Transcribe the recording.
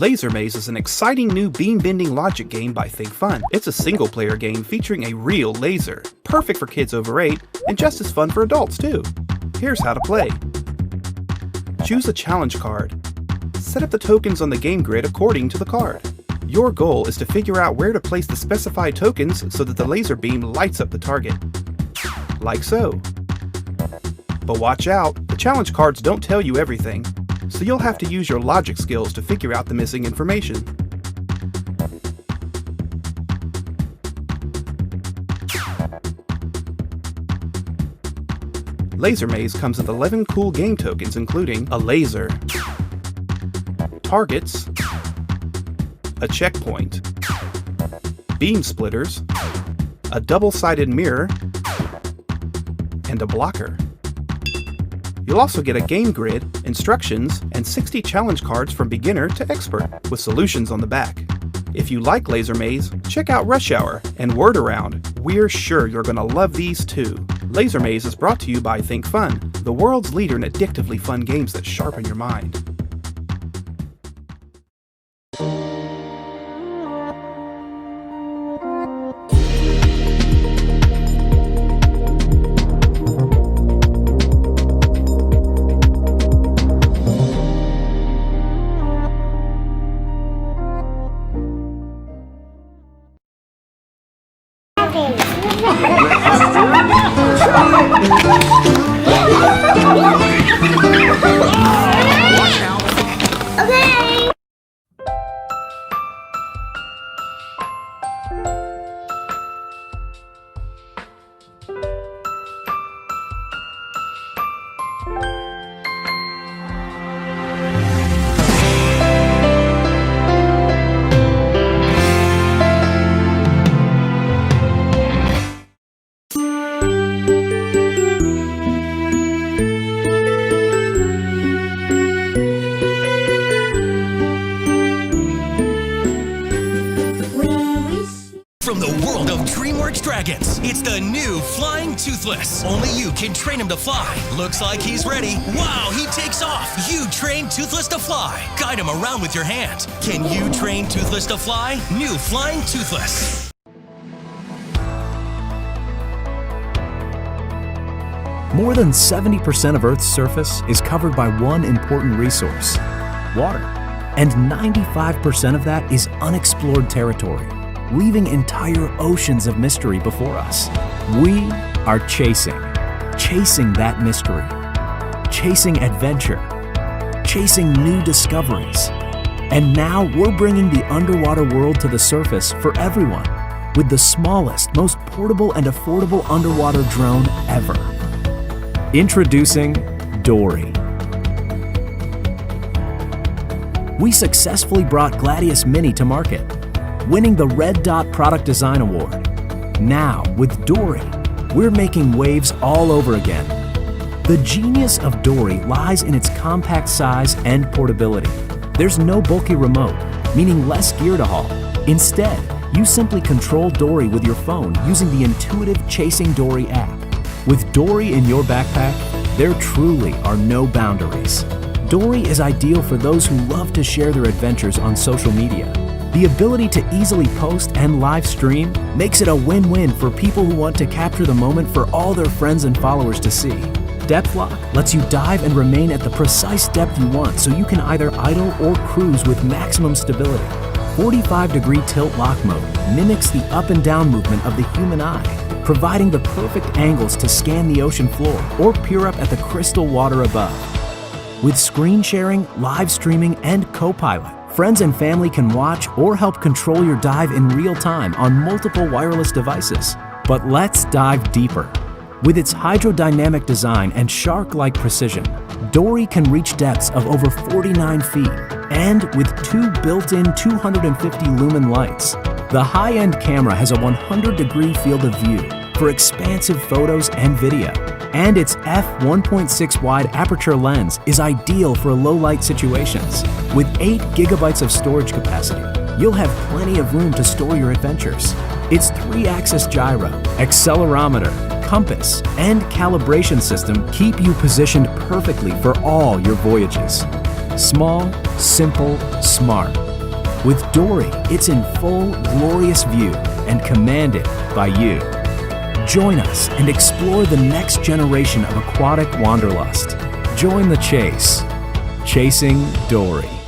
Laser Maze is an exciting new beam-bending logic game by Think Fun. It's a single-player game featuring a real laser, perfect for kids over 8, and just as fun for adults too. Here's how to play. Choose a challenge card. Set up the tokens on the game grid according to the card. Your goal is to figure out where to place the specified tokens so that the laser beam lights up the target. Like so. But watch out, the challenge cards don't tell you everything, so you'll have to use your logic skills to figure out the missing information. Laser Maze comes with 11 cool game tokens including a laser, targets, a checkpoint, beam splitters, a double-sided mirror, and a blocker. You'll also get a game grid, instructions, and 60 challenge cards from beginner to expert, with solutions on the back. If you like Laser Maze, check out Rush Hour and Word Around. We're sure you're gonna love these too. Laser Maze is brought to you by Think Fun, the world's leader in addictively fun games that sharpen your mind. From the world of Dreamworks dragons, it's the new Flying Toothless. Only you can train him to fly. Looks like he's ready. Wow, he takes off. You train Toothless to fly. Guide him around with your hand. Can you train Toothless to fly? New Flying Toothless. More than 70% of Earth's surface is covered by one important resource, water. And 95% of that is unexplored territory, leaving entire oceans of mystery before us. We are chasing that mystery, chasing adventure, chasing new discoveries. And now we're bringing the underwater world to the surface for everyone with the smallest, most portable and affordable underwater drone ever. Introducing Dory. We successfully brought Gladius Mini to market, winning the Red Dot Product Design Award. Now, with Dory, we're making waves all over again. The genius of Dory lies in its compact size and portability. There's no bulky remote, meaning less gear to haul. Instead, you simply control Dory with your phone using the intuitive Chasing Dory app. With Dory in your backpack, there truly are no boundaries. Dory is ideal for those who love to share their adventures on social media. The ability to easily post and live stream makes it a win-win for people who want to capture the moment for all their friends and followers to see. Depth Lock lets you dive and remain at the precise depth you want so you can either idle or cruise with maximum stability. 45-degree tilt lock mode mimics the up and down movement of the human eye, providing the perfect angles to scan the ocean floor or peer up at the crystal water above. With screen sharing, live streaming, and co-pilot, friends and family can watch or help control your dive in real time on multiple wireless devices. But let's dive deeper. With its hydrodynamic design and shark-like precision, Dory can reach depths of over 49 feet, and with 2 built-in 250 lumen lights. The high-end camera has a 100-degree field of view for expansive photos and video, and its f1.6 wide aperture lens is ideal for low-light situations. With 8 gigabytes of storage capacity, you'll have plenty of room to store your adventures. Its 3-axis gyro, accelerometer, compass, and calibration system keep you positioned perfectly for all your voyages. Small, simple, smart. With Dory, it's in full, glorious view and commanded by you. Join us and explore the next generation of aquatic wanderlust. Join the chase. Chasing Dory.